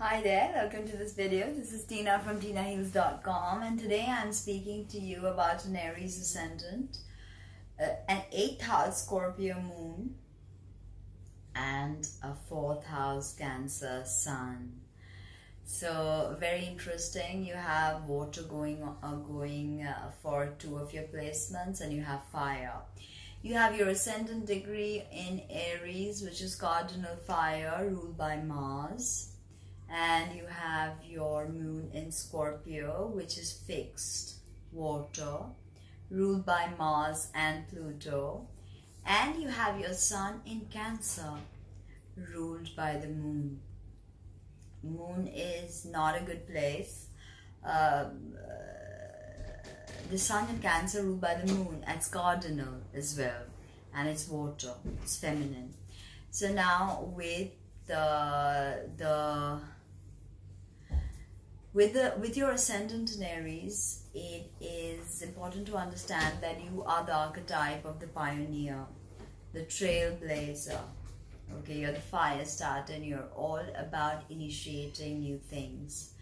Hi there, welcome to this video. This is Tina from TinaHeals.com, and today I'm speaking to you about an Aries ascendant, an 8th house Scorpio moon, and a 4th house Cancer sun. So very interesting. You have water going for two of your placements, and you have fire. You have your ascendant degree in Aries, which is cardinal fire, ruled by Mars. And you have your moon in Scorpio, which is fixed water, ruled by Mars and Pluto. And you have your sun in Cancer, ruled by the moon. Moon is not a good place. The sun in Cancer, ruled by the moon, it's cardinal as well, and it's water, it's feminine. So now with with your ascendant in Aries, it is important to understand that you are the archetype of the pioneer, the trailblazer. Okay, you're the fire starter, and you're all about initiating new things.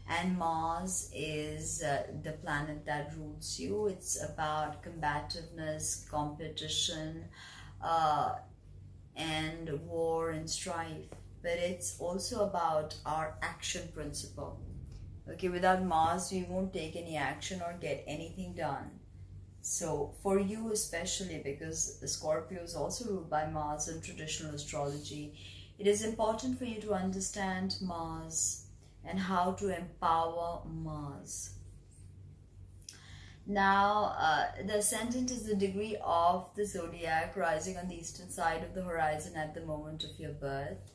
And Mars is the planet that rules you. It's about combativeness, competition, and war and strife. But it's also about our action principle. Okay, without Mars, we won't take any action or get anything done. So for you especially, because the Scorpio is also ruled by Mars in traditional astrology, it is important for you to understand Mars and how to empower Mars. Now, the ascendant is the degree of the zodiac rising on the eastern side of the horizon at the moment of your birth.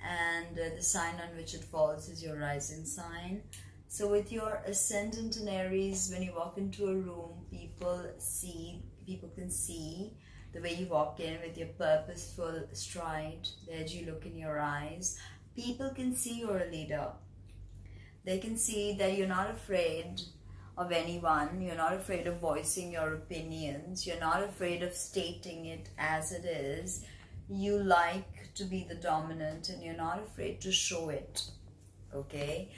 And the sign on which it falls is your rising sign. So with your ascendant in Aries, when you walk into a room, people can see the way you walk in with your purposeful stride, the edgy look in your eyes. People can see you're a leader. They can see that you're not afraid of anyone. You're not afraid of voicing your opinions. You're not afraid of stating it as it is. You like to be the dominant, and you're not afraid to show it. Okay?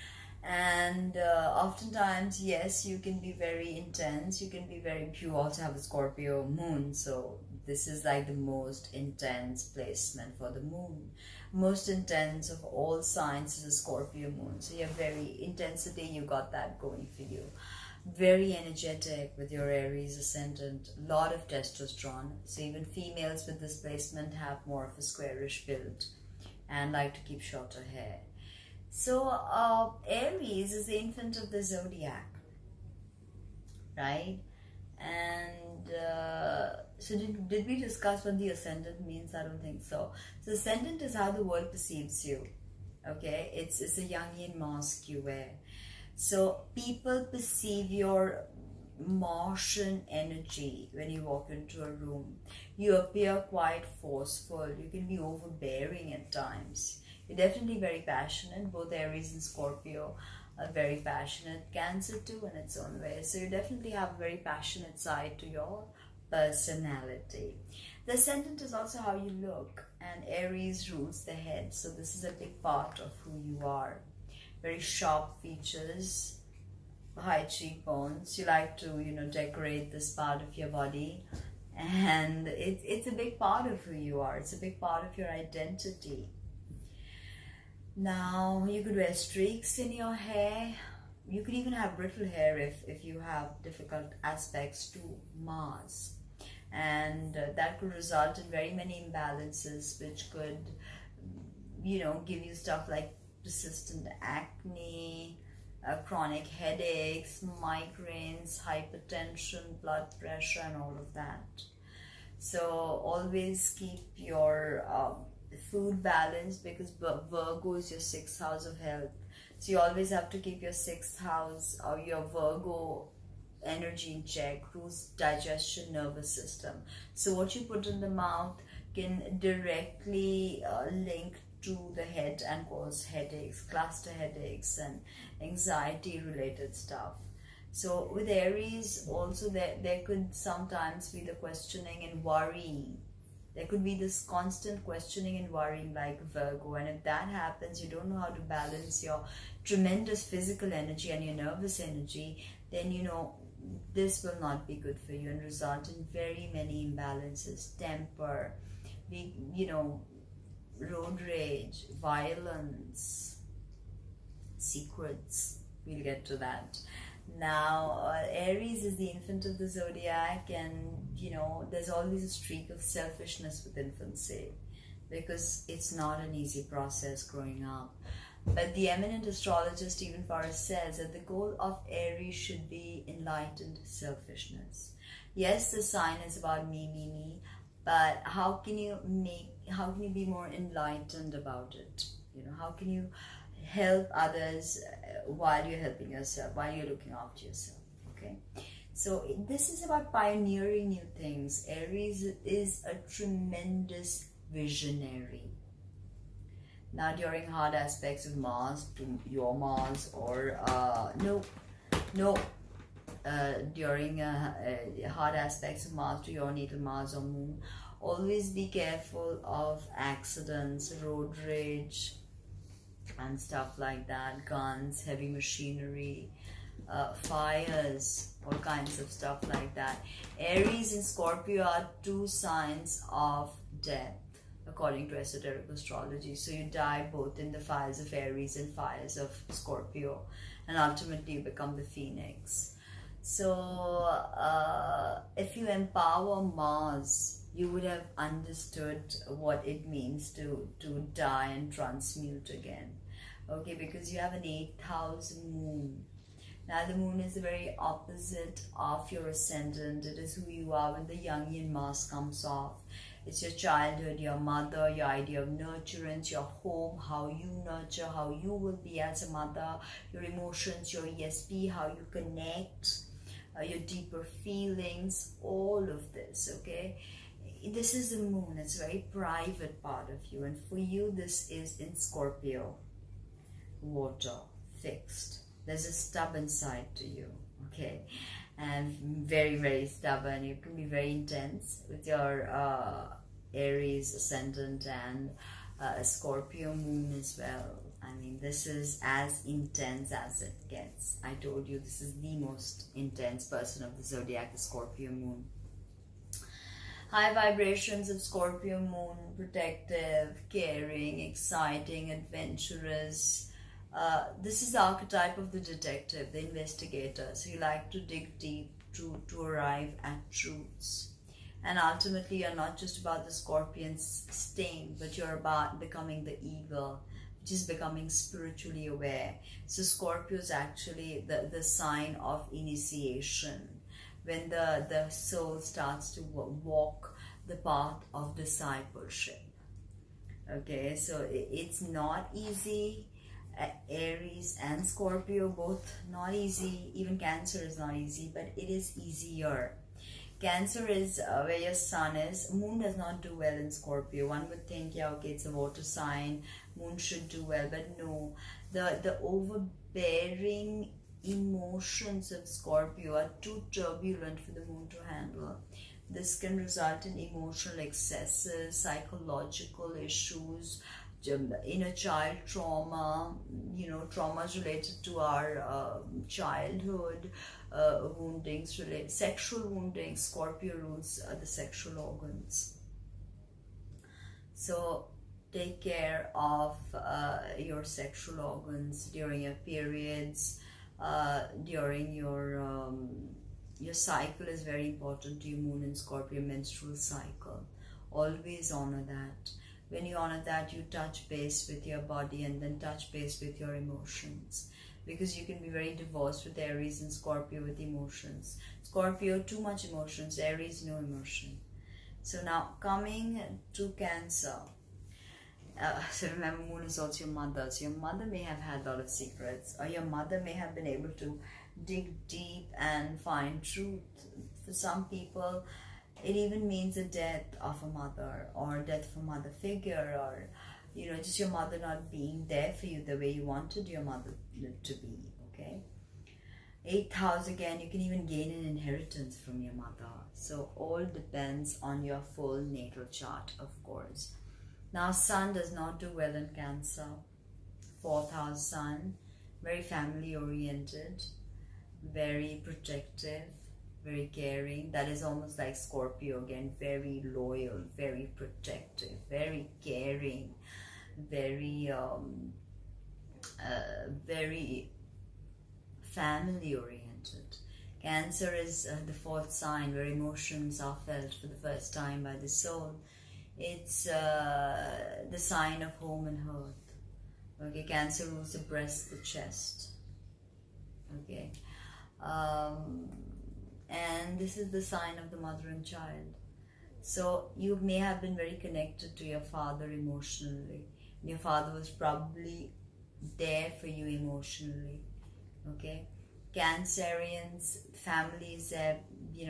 And oftentimes, yes, you can be very intense. You also have a Scorpio moon, so this is like the most intense placement for the moon. Most intense of all signs is a Scorpio moon. So you have very intensity, you got that going for you. Very energetic with your Aries ascendant, a lot of testosterone. So even females with this placement have more of a squarish build and like to keep shorter hair. So Aries is the infant of the zodiac, right? And so did we discuss what the ascendant means? I don't think so. So ascendant is how the world perceives you. Okay, it's a Jungian mask you wear. So people perceive your Martian energy when you walk into a room. You appear quite forceful. You can be overbearing at times. You're definitely very passionate. Both Aries and Scorpio are very passionate. Cancer too in its own way. So you definitely have a very passionate side to your personality. The ascendant is also how you look, and Aries rules the head. So this is a big part of who you are. Very sharp features, high cheekbones. You like to, decorate this part of your body, and it's a big part of who you are. It's a big part of your identity. Now, you could wear streaks in your hair. You could even have brittle hair if you have difficult aspects to Mars. And that could result in very many imbalances, which could, give you stuff like persistent acne, chronic headaches, migraines, hypertension, blood pressure, and all of that. So always keep your food balanced, because Virgo is your 6th house of health. So you always have to keep your 6th house or your Virgo energy in check, whose digestion, nervous system. So what you put in the mouth can directly link to the head and cause headaches, cluster headaches, and anxiety related stuff. So with Aries also, there could sometimes be the questioning and worry There could be this constant questioning and worrying like Virgo, and if that happens, you don't know how to balance your tremendous physical energy and your nervous energy, then this will not be good for you and result in very many imbalances, temper, road rage, violence, secrets. We'll get to that. Now, Aries is the infant of the zodiac, and there's always a streak of selfishness with infancy because it's not an easy process growing up. But the eminent astrologer Stephen Forrest says that the goal of Aries should be enlightened selfishness. Yes, the sign is about me, but how can you be more enlightened about it? How can you help others while you're helping yourself, while you're looking after yourself? Okay, so this is about pioneering new things. Aries is a tremendous visionary. Now, during hard aspects of Mars to your Mars, or during hard aspects of Mars to your natal Mars or Moon, always be careful of accidents, road rage, and stuff like that, guns, heavy machinery, fires, all kinds of stuff like that. Aries and Scorpio are two signs of death according to esoteric astrology. So you die both in the fires of Aries and fires of Scorpio, and ultimately you become the phoenix. So if you empower Mars, you would have understood what it means to die and transmute again. Okay, because you have an 8th house moon. Now the moon is the very opposite of your ascendant. It is who you are when the Jungian mask comes off. It's your childhood, your mother, your idea of nurturance, your home, how you nurture, how you will be as a mother, your emotions, your ESP, how you connect, your deeper feelings, all of this, okay? This is the moon. It's a very private part of you, and for you this is in Scorpio. Water, fixed. There's a stubborn side to you, okay? And very, very stubborn. You can be very intense with your Aries ascendant and Scorpio moon as well. I mean, this is as intense as it gets. I told you this is the most intense person of the zodiac, the Scorpio moon. High vibrations of Scorpio moon, protective, caring, exciting, adventurous. This is the archetype of the detective, the investigator. So you like to dig deep to arrive at truths. And ultimately, you're not just about the scorpion's sting, but you're about becoming the eagle, which is becoming spiritually aware. So Scorpio is actually the sign of initiation, when the soul starts to walk the path of discipleship. Okay, so it's not easy. Aries and Scorpio, both not easy. Even Cancer is not easy, but it is easier. Cancer is where your sun is. Moon does not do well in Scorpio. One would think, yeah, okay, it's a water sign, moon should do well, but no. The overbearing emotions of Scorpio are too turbulent for the moon to handle. This can result in emotional excesses, psychological issues, inner child trauma, traumas related to our childhood, woundings, sexual woundings. Scorpio rules the sexual organs. So take care of your sexual organs during your periods, during your cycle is very important to you. Moon and Scorpio, menstrual cycle. Always honor that. When you honor that, you touch base with your body and then touch base with your emotions. Because you can be very divorced with Aries and Scorpio with emotions. Scorpio, too much emotions. Aries, no emotion. So now coming to Cancer. So remember, moon is also your mother. So your mother may have had a lot of secrets, or your mother may have been able to dig deep and find truth. For some people, it even means the death of a mother, or death of a mother figure, or just your mother not being there for you the way you wanted your mother to be. Okay, Eighth house again, you can even gain an inheritance from your mother. So all depends on your full natal chart, of course. Now Sun does not do well in Cancer. Fourth house Sun, very family oriented, very protective, very caring. That is almost like Scorpio again, very loyal, very protective, very caring, very very family oriented. Cancer is the fourth sign where emotions are felt for the first time by the soul. It's the sign of home and hearth. Okay, Cancer rules the breast, the chest. Okay, and this is the sign of the mother and child. So you may have been very connected to your father emotionally. Your father was probably there for you emotionally. Okay, Cancerians, family is their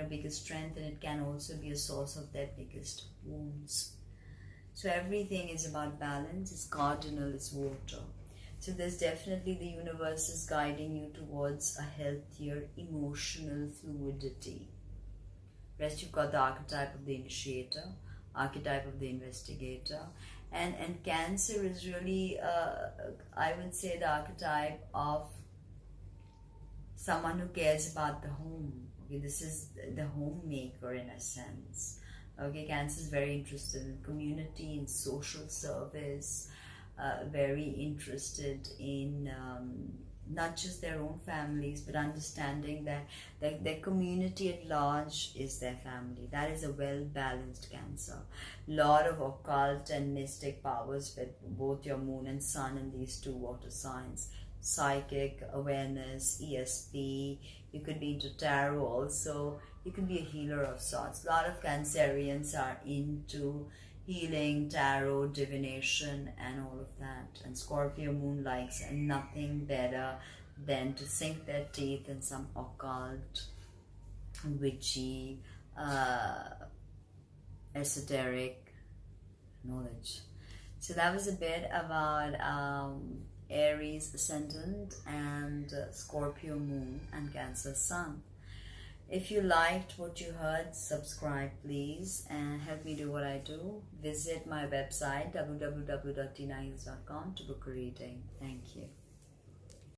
biggest strength, and it can also be a source of their biggest wounds. So everything is about balance. It's cardinal, it's water. So there's definitely the universe is guiding you towards a healthier emotional fluidity. Rest, you've got the archetype of the initiator, archetype of the investigator, and Cancer is really, I would say, the archetype of someone who cares about the home. Okay, this is the homemaker in a sense. Okay, Cancer is very interested in community, in social service, very interested in not just their own families, but understanding that their community at large is their family. That is a well-balanced Cancer. Lot of occult and mystic powers with both your moon and sun in these two water signs. Psychic awareness, ESP, you could be into tarot also. You could be a healer of sorts. A lot of Cancerians are into healing, tarot, divination, and all of that. And Scorpio moon likes nothing better than to sink their teeth in some occult, witchy, esoteric knowledge. So that was a bit about Aries ascendant and Scorpio moon and Cancer sun. If you liked what you heard, subscribe please and help me do what I do. Visit my website www.tinahills.com to book a reading. Thank you.